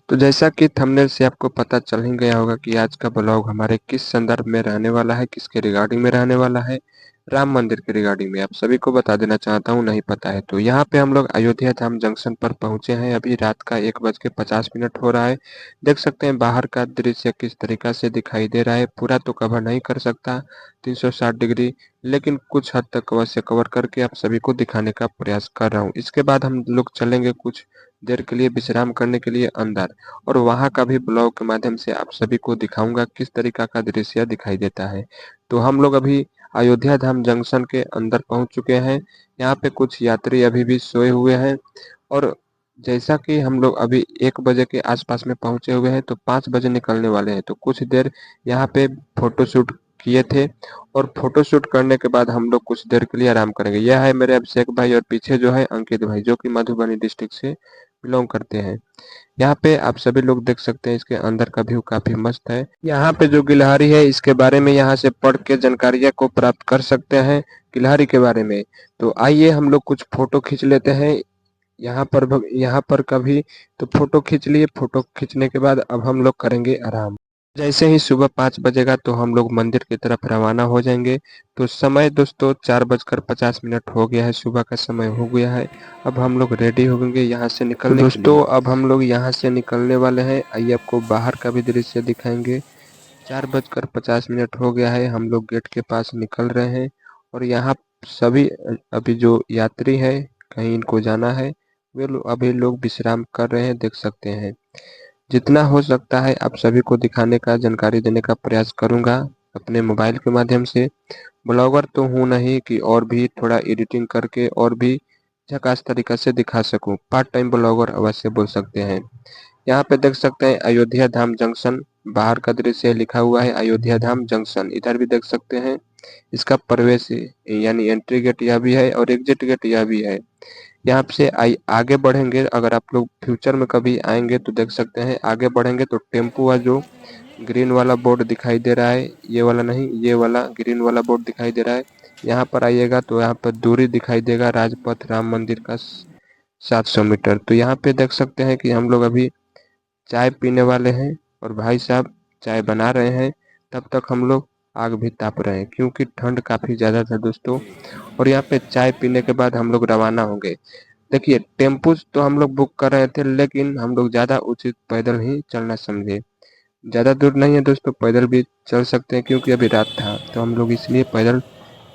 तो जैसा कि थंबनेल से आपको पता चल ही गया होगा कि आज का ब्लॉग हमारे किस संदर्भ में रहने वाला है, किसके रिगार्डिंग में रहने वाला है। राम मंदिर के रिगार्डिंग में। आप सभी को बता देना चाहता हूँ, नहीं पता है तो यहाँ पे हम लोग अयोध्या धाम जंक्शन पर पहुंचे हैं। अभी रात का 1:50 हो रहा है। देख सकते हैं बाहर का दृश्य किस तरीका से दिखाई दे रहा है। पूरा तो कवर नहीं कर सकता 360 डिग्री, लेकिन कुछ हद तक अवश्य कवर करके आप सभी को दिखाने का प्रयास कर रहा हूँ। इसके बाद हम लोग चलेंगे कुछ देर के लिए विश्राम करने के लिए अंदर, और वहाँ का भी ब्लॉग के माध्यम से आप सभी को दिखाऊंगा किस तरीका का दृश्य दिखाई देता है। तो हम लोग अभी अयोध्या धाम जंक्शन के अंदर पहुंच चुके हैं। यहाँ पे कुछ यात्री अभी भी सोए हुए हैं, और जैसा कि हम लोग अभी 1 बजे के आसपास में पहुंचे हुए हैं, तो 5 बजे निकलने वाले हैं। तो कुछ देर यहाँ पे फोटोशूट किए थे, और फोटोशूट करने के बाद हम लोग कुछ देर के लिए आराम करेंगे। यह है मेरे अभिषेक भाई, और पीछे जो है अंकित भाई, जो कि मधुबनी डिस्ट्रिक्ट से बिलोंग करते हैं। यहाँ पे आप सभी लोग देख सकते हैं इसके अंदर का व्यू काफी मस्त है। यहाँ पे जो गिलहरी है इसके बारे में यहाँ से पढ़ के जानकारियाँ को प्राप्त कर सकते हैं गिलहरी के बारे में। तो आइए हम लोग कुछ फोटो खींच लेते हैं। यहाँ पर कभी तो फोटो खींच लिए। फोटो खींचने के बाद अब हम लोग करेंगे आराम। जैसे ही सुबह 5 बजेगा तो हम लोग मंदिर की तरफ रवाना हो जाएंगे। तो समय दोस्तों 4:50 हो गया है, सुबह का समय हो गया है। अब हम लोग रेडी हो गए यहाँ से निकलने के लिए। दोस्तों अब हम लोग यहाँ से निकलने वाले हैं। आइए आपको बाहर का भी दृश्य दिखाएंगे। 4:50 हो गया है, हम लोग गेट के पास निकल रहे हैं। और यहाँ सभी अभी जो यात्री है, कहीं इनको जाना है, वे लोग अभी लोग विश्राम कर रहे हैं, देख सकते हैं। जितना हो सकता है आप सभी को दिखाने का, जानकारी देने का प्रयास करूंगा अपने मोबाइल के माध्यम से। ब्लॉगर तो हूँ नहीं कि और भी थोड़ा एडिटिंग करके और भी झकास तरीका से दिखा सकूं। पार्ट टाइम ब्लॉगर अवश्य बोल सकते हैं। यहाँ पे देख सकते हैं अयोध्या धाम जंक्शन, बाहर का दृश्य लिखा हुआ है अयोध्या धाम जंक्शन। इधर भी देख सकते हैं इसका प्रवेश यानी एंट्री गेट यह भी है, और एग्जिट गेट यह भी है। यहाँ से आगे बढ़ेंगे, अगर आप लोग फ्यूचर में कभी आएंगे तो देख सकते हैं आगे बढ़ेंगे तो टेम्पू है, जो ग्रीन वाला बोर्ड दिखाई दे रहा है, ये वाला नहीं, ये वाला ग्रीन वाला बोर्ड दिखाई दे रहा है। यहाँ पर आइएगा तो यहाँ पर दूरी दिखाई देगा राजपथ राम मंदिर का 700 मीटर। तो यहाँ पे देख सकते हैं कि हम लोग अभी चाय पीने वाले हैं, और भाई साहब चाय बना रहे हैं। तब तक हम लोग आग भी ताप रहे हैं, क्योंकि ठंड काफ़ी ज़्यादा था दोस्तों। और यहाँ पे चाय पीने के बाद हम लोग रवाना होंगे। देखिए टेम्पू तो हम लोग बुक कर रहे थे, लेकिन हम लोग ज़्यादा उचित पैदल ही चलना समझे। ज़्यादा दूर नहीं है दोस्तों, पैदल भी चल सकते हैं, क्योंकि अभी रात था तो हम लोग इसलिए पैदल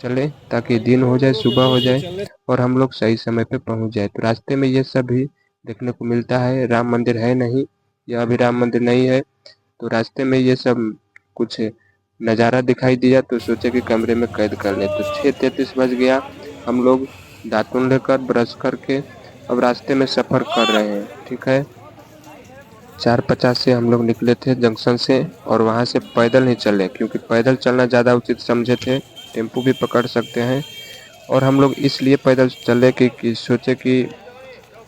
चले ताकि दिन हो जाए, सुबह हो जाए, और हम लोग सही समय पे पहुंच जाए। तो रास्ते में ये सब भी देखने को मिलता है। राम मंदिर है नहीं, यह अभी राम मंदिर नहीं है, तो रास्ते में ये सब कुछ नज़ारा दिखाई दिया तो सोचे कि कमरे में कैद कर ले। तो 6:33 बज गया। हम लोग दातुन लेकर ब्रश करके अब रास्ते में सफ़र कर रहे हैं, ठीक है। 4:50 से हम लोग निकले थे जंक्शन से, और वहाँ से पैदल नहीं चले, क्योंकि पैदल चलना ज़्यादा उचित समझे थे। टेम्पू भी पकड़ सकते हैं, और हम लोग इसलिए पैदल चले कि सोचे कि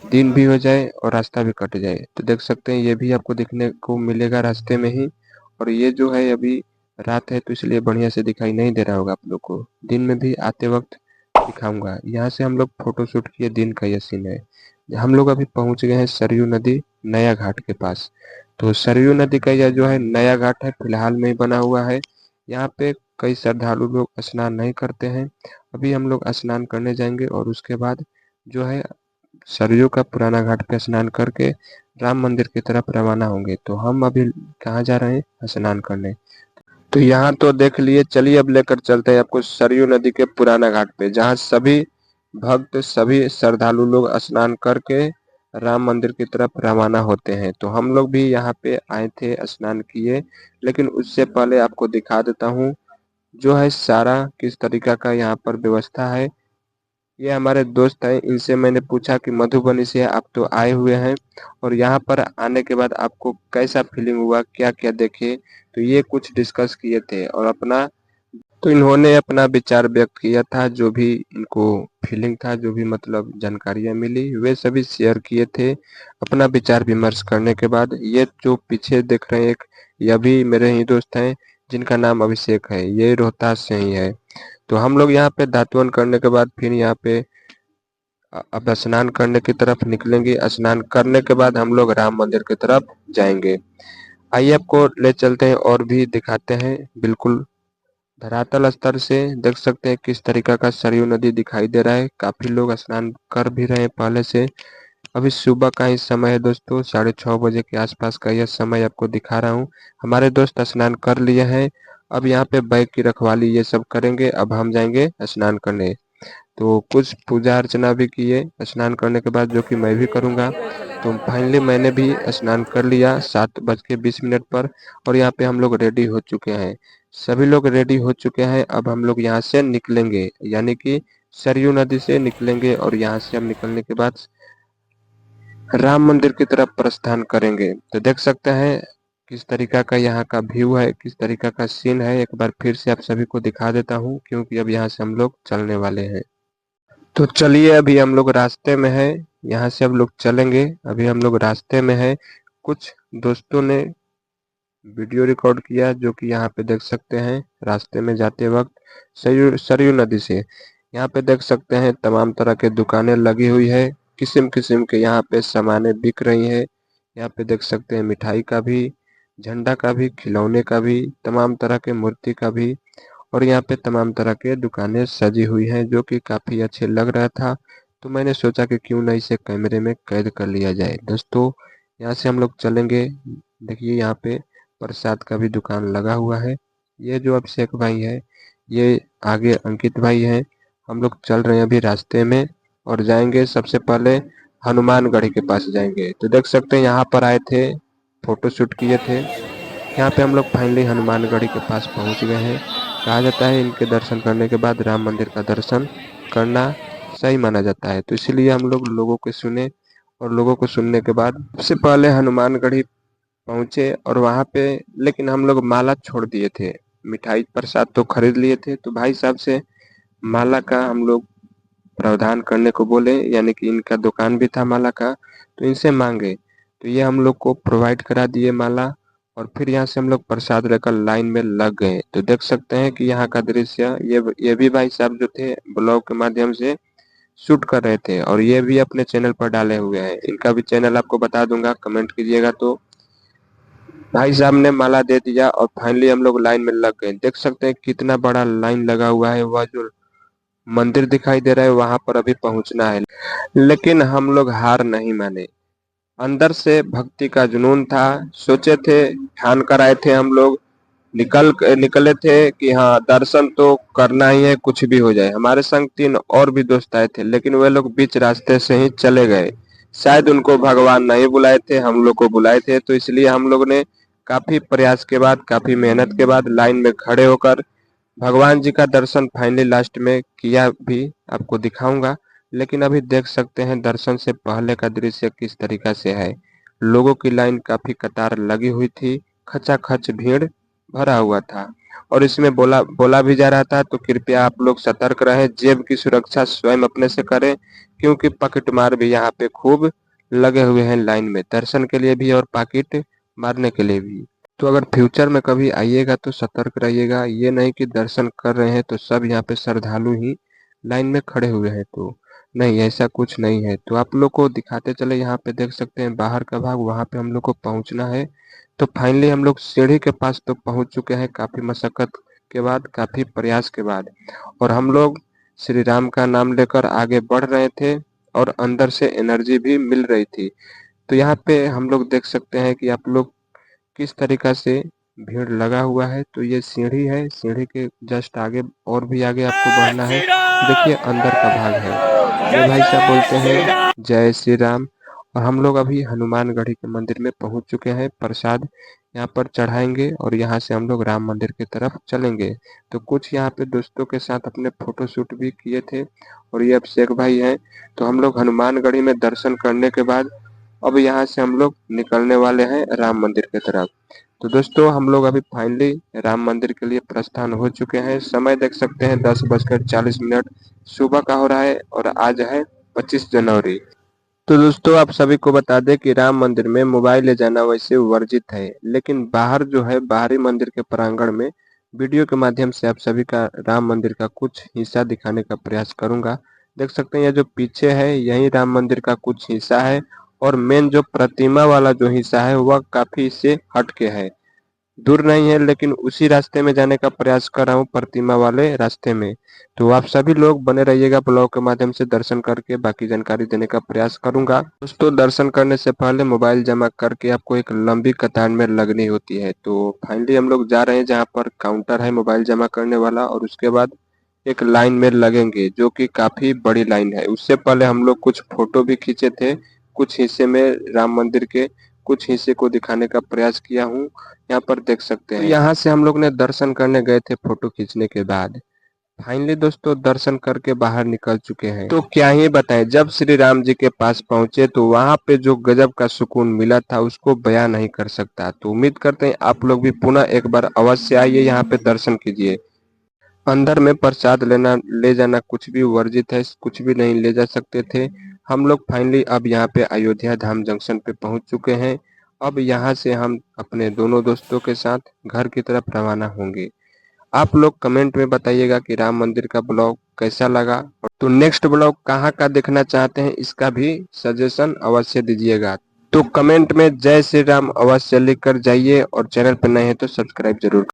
दिन भी हो जाए और रास्ता भी कट जाए। तो देख सकते हैं ये भी आपको देखने को मिलेगा रास्ते में ही। और ये जो है अभी रात है तो इसलिए बढ़िया से दिखाई नहीं दे रहा होगा आप लोग को, दिन में भी आते वक्त दिखाऊंगा। यहाँ से हम लोग फोटो शूट किए, दिन का यह सीन है। हम लोग अभी पहुँच गए हैं सरयू नदी नया घाट के पास। तो सरयू नदी का यह जो है नया घाट है, फिलहाल में ही बना हुआ है। यहाँ पे कई श्रद्धालु लोग स्नान नहीं करते हैं। अभी हम लोग स्नान करने जाएंगे, और उसके बाद जो है सरयू का पुराना घाट पे स्नान करके राम मंदिर की तरफ रवाना होंगे। तो हम अभी कहाँ जा रहे हैं? स्नान करने। तो यहाँ तो देख लिए, चलिए अब लेकर चलते हैं आपको सरयू नदी के पुराना घाट पे, जहाँ सभी भक्त, सभी श्रद्धालु लोग स्नान करके राम मंदिर की तरफ रवाना होते हैं। तो हम लोग भी यहाँ पे आए थे, स्नान किए, लेकिन उससे पहले आपको दिखा देता हूँ जो है सारा किस तरीका का यहाँ पर व्यवस्था है। ये हमारे दोस्त हैं, इनसे मैंने पूछा कि मधुबनी से आप तो आए हुए हैं, और यहाँ पर आने के बाद आपको कैसा फीलिंग हुआ, क्या क्या देखे। तो ये कुछ डिस्कस किए थे, और अपना तो इन्होंने अपना विचार व्यक्त किया था, जो भी इनको फीलिंग था, जो भी मतलब जानकारियाँ मिली वे सभी शेयर किए थे। अपना विचार विमर्श करने के बाद ये जो पीछे देख रहे हैं एक, यह भी मेरे ही दोस्त हैं, जिनका नाम अभिषेक है, ये रोहतास से ही है। तो हम लोग यहाँ पे दातुन करने के बाद फिर यहाँ पे अब स्नान करने की तरफ निकलेंगे। स्नान करने के बाद हम लोग राम मंदिर की तरफ जाएंगे। आइए आपको ले चलते हैं और भी दिखाते हैं। बिल्कुल धरातल स्तर से देख सकते हैं किस तरीका का सरयू नदी दिखाई दे रहा है। काफी लोग स्नान कर भी रहे हैं पहले से। अभी सुबह का ही समय है दोस्तों, 6:30 बजे के आसपास का यह समय आपको दिखा रहा हूँ। हमारे दोस्त स्नान कर लिए हैं। अब यहाँ पे बैग की रखवाली ये सब करेंगे। अब हम जाएंगे स्नान करने। तो कुछ पूजा अर्चना भी किए स्नान करने के बाद, जो कि मैं भी करूँगा। तो फाइनली मैंने भी स्नान कर लिया 7:20 पर। और यहाँ पे हम लोग रेडी हो चुके हैं। सभी लोग रेडी हो चुके हैं। अब हम लोग यहाँ से निकलेंगे, यानी कि सरयू नदी से निकलेंगे। और यहाँ से हम निकलने के बाद राम मंदिर की तरफ प्रस्थान करेंगे। तो देख सकते हैं किस तरीका का यहाँ का व्यू है, किस तरीका का सीन है। एक बार फिर से आप सभी को दिखा देता हूँ, क्योंकि अब यहाँ से हम लोग चलने वाले हैं। तो चलिए, अभी हम लोग रास्ते में हैं। यहाँ से हम लोग चलेंगे। अभी हम लोग रास्ते में हैं। कुछ दोस्तों ने वीडियो रिकॉर्ड किया, जो कि यहाँ पे देख सकते हैं रास्ते में जाते वक्त सरयू सरयू नदी से। यहाँ पे देख सकते हैं तमाम तरह के दुकानें लगी हुई है। किस्म किस्म के यहाँ पे सामानें बिक रही हैं। यहाँ पे देख सकते हैं मिठाई का भी, झंडा का भी, खिलौने का भी, तमाम तरह के मूर्ति का भी। और यहाँ पे तमाम तरह के दुकानें सजी हुई हैं, जो कि काफी अच्छे लग रहा था। तो मैंने सोचा कि क्यों ना इसे कैमरे में कैद कर लिया जाए। दोस्तों यहाँ से हम लोग चलेंगे। देखिए यहाँ पे प्रसाद का भी दुकान लगा हुआ है। ये जो अभिषेक भाई है, ये आगे अंकित भाई हैं। हम लोग चल रहे हैं अभी रास्ते में और जाएंगे सबसे पहले हनुमानगढ़ी के पास जाएंगे। तो देख सकते हैं यहाँ पर आए थे, फोटो शूट किए थे। यहाँ पे हम लोग फाइनली हनुमानगढ़ी के पास पहुँच गए हैं। कहा जाता है इनके दर्शन करने के बाद राम मंदिर का दर्शन करना सही माना जाता है। तो इसीलिए हम लोग लोगों के सुने, और लोगों को सुनने के बाद सबसे पहले हनुमानगढ़ी पहुंचे। और वहां पे लेकिन हम लोग माला छोड़ दिए थे। मिठाई प्रसाद तो खरीद लिए थे। तो भाई साहब से माला का हम लोग प्रावधान करने को बोले, यानी कि इनका दुकान भी था माला का। तो इनसे मांगे, तो ये हम लोग को प्रोवाइड करा दिए माला। और फिर यहाँ से हम लोग प्रसाद लेकर लाइन में लग गए। तो देख सकते हैं कि यहाँ का दृश्य, ये भी भाई साहब जो थे ब्लॉग के माध्यम से शूट कर रहे थे, और ये भी अपने चैनल पर डाले हुए हैं। इनका भी चैनल आपको बता दूंगा, कमेंट कीजिएगा। तो भाई साहब ने माला दे दिया और फाइनली हम लोग लाइन में लग गए। देख सकते हैं कितना बड़ा लाइन लगा हुआ है। वह जो मंदिर दिखाई दे रहा है वहां पर अभी पहुंचना है। लेकिन हम लोग हार नहीं माने। अंदर से भक्ति का जुनून था। सोचे थे, ठान कर आए थे हम लोग, निकले थे कि हाँ दर्शन तो करना ही है, कुछ भी हो जाए। हमारे संग 3 और भी दोस्त आए थे, लेकिन वे लोग बीच रास्ते से ही चले गए। शायद उनको भगवान नहीं बुलाए थे, हम लोग को बुलाए थे। तो इसलिए हम लोग ने काफी प्रयास के बाद, काफी मेहनत के बाद लाइन में खड़े होकर भगवान जी का दर्शन फाइनली लास्ट में किया भी, आपको दिखाऊंगा। लेकिन अभी देख सकते हैं दर्शन से पहले का दृश्य किस तरीका से है। लोगों की लाइन काफी कतार लगी हुई थी, खचाखच भीड़ भरा हुआ था। और इसमें बोला बोला भी जा रहा था, तो कृपया आप लोग सतर्क रहें, जेब की सुरक्षा स्वयं अपने से करें, क्योंकि पॉकेट मार भी यहाँ पे खूब लगे हुए हैं लाइन में, दर्शन के लिए भी और पॉकेट मारने के लिए भी। तो अगर फ्यूचर में कभी आइएगा तो सतर्क रहिएगा। ये नहीं कि दर्शन कर रहे हैं तो सब यहाँ पे श्रद्धालु ही लाइन में खड़े हुए हैं। तो नहीं, ऐसा कुछ नहीं है। तो आप लोग को दिखाते चले, यहाँ पे देख सकते हैं बाहर का भाग, वहां पे हम लोग को पहुंचना है। तो फाइनली हम लोग सीढ़ी के पास तो पहुंच चुके हैं, काफी मशक्कत के बाद, काफी प्रयास के बाद। और हम लोग श्री राम का नाम लेकर आगे बढ़ रहे थे, और अंदर से एनर्जी भी मिल रही थी। तो यहाँ पे हम लोग देख सकते हैं कि आप लोग किस तरीका से भीड़ लगा हुआ है। तो ये सीढ़ी है, सीढ़ी के जस्ट आगे और भी आगे आपको बढ़ना है। देखिए अंदर का भाग है। ये भाई साहब बोलते हैं जय श्री राम। और हम लोग अभी हनुमानगढ़ी के मंदिर में पहुंच चुके हैं। प्रसाद यहाँ पर चढ़ाएंगे और यहाँ से हम लोग राम मंदिर की तरफ चलेंगे। तो कुछ यहाँ पे दोस्तों के साथ अपने फोटो शूट भी किए थे, और ये अभिषेक भाई हैं। तो हम लोग हनुमानगढ़ी में दर्शन करने के बाद अब यहाँ से हम लोग निकलने वाले हैं राम मंदिर की तरफ। तो दोस्तों हम लोग अभी फाइनली राम मंदिर के लिए प्रस्थान हो चुके हैं। समय देख सकते हैं 10:40 सुबह का हो रहा है, और आज है 25 जनवरी। तो दोस्तों आप सभी को बता दें कि राम मंदिर में मोबाइल ले जाना वैसे वर्जित है, लेकिन बाहर जो है, बाहरी मंदिर के प्रांगण में वीडियो के माध्यम से आप सभी का राम मंदिर का कुछ हिस्सा दिखाने का प्रयास करूंगा। देख सकते हैं ये जो पीछे है यही राम मंदिर का कुछ हिस्सा है और मेन जो प्रतिमा वाला जो हिस्सा है वह काफी इससे हट के है, दूर नहीं है, लेकिन उसी रास्ते में जाने का प्रयास कर रहा हूँ, प्रतिमा वाले रास्ते में। तो आप सभी लोग बने रहिएगा, ब्लॉग के माध्यम से दर्शन करके बाकी जानकारी देने का प्रयास करूंगा। दोस्तों दर्शन करने से पहले मोबाइल जमा करके आपको एक लंबी कतार में लगनी होती है। तो फाइनली हम लोग जा रहे हैं जहाँ पर काउंटर है मोबाइल जमा करने वाला, और उसके बाद एक लाइन में लगेंगे जो कि काफी बड़ी लाइन है। उससे पहले हम लोग कुछ फोटो भी खींचे थे, कुछ हिस्से में राम मंदिर के कुछ हिस्से को दिखाने का प्रयास किया हूँ, यहाँ पर देख सकते हैं। तो यहाँ से हम लोग ने दर्शन करने गए थे फोटो खींचने के बाद। फाइनली दोस्तों दर्शन करके बाहर निकल चुके हैं। तो क्या ही बताएं, जब श्री राम जी के पास पहुंचे तो वहां पे जो गजब का सुकून मिला था उसको बयां नहीं कर सकता। तो उम्मीद करते हैं आप लोग भी पुनः एक बार अवश्य आइए, यहाँ पे दर्शन कीजिए। अंदर में प्रसाद लेना ले जाना कुछ भी वर्जित है, कुछ भी नहीं ले जा सकते थे। हम लोग फाइनली अब यहाँ पे अयोध्या धाम जंक्शन पे पहुंच चुके हैं। अब यहाँ से हम अपने दोनों दोस्तों के साथ घर की तरफ रवाना होंगे। आप लोग कमेंट में बताइएगा कि राम मंदिर का ब्लॉग कैसा लगा, तो नेक्स्ट ब्लॉग कहाँ का देखना चाहते हैं इसका भी सजेशन अवश्य दीजिएगा। तो कमेंट में जय श्री राम अवश्य लिख कर जाइए, और चैनल पर नए हैं तो सब्सक्राइब जरूर